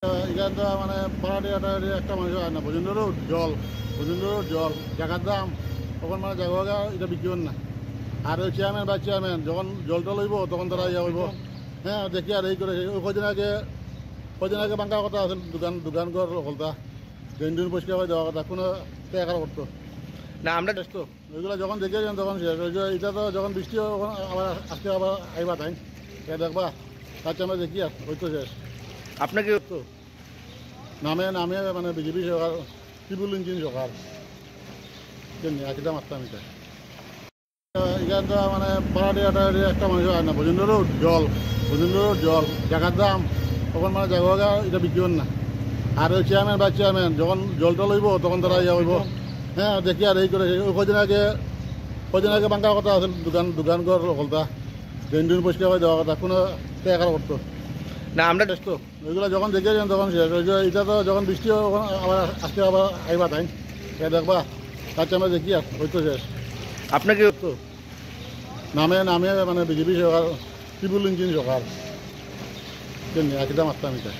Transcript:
এখান তো মানে ভাড়াটি একটা মানুষ হয় না পর্যন্ত জল জায়গার দাম তখন মানে জায়গা এটা বিক্রি করেন না। আর ওই চেয়ারম্যান বা চেয়ারম্যান যখন জলটা লইব তখন তারা ইয়া হইব। হ্যাঁ দেখি আর এই করে কদিন আগে বাঙ্কার কথা আছে দোকান ঘর হলতা ড্রেন পরিষ্কার করে দেওয়ার কথা কোনো টাকা করতো না আমরা তো ওইগুলো যখন দেখেছেন তখন শেষ এটা তো যখন বৃষ্টি আবার আজকে আবার আইবা তাই দেখবা তার আমরা দেখি আর ওই তো শেষ আপনাকে তো নামে মানে বিজেপি সরকার ট্রিপল ইঞ্জিন সরকার একদম মারতাম এটা এখান তো মানে ভাড়াটি একটা মানুষ হয় না পর্যন্ত জল জায়গার দাম তখন মানে জায়গা এটা বিক্রি করেন না। আর ওই চেয়ারম্যান বা চেয়ারম্যান যখন জলটা লইব তখন তারা ইয়া হইব। হ্যাঁ দেখি আর এই করে কদিন আগে বাঙ্কার কথা আছে দোকান ঘর হলতা ড্রেন পরিষ্কার করে দেওয়ার কথা কোনো টাকা করতো না আমরা তো ওইগুলো যখন দেখেছেন তখন শেষ এটা তো যখন বৃষ্টি আবার আজকে আবার আইবা তাই দেখবা তার আমরা দেখি আর ওই তো শেষ আপনাকে তো নামে মানে বিজেপি সরকার ট্রিপল ইঞ্জিন সরকার একদম মারতাম এটা।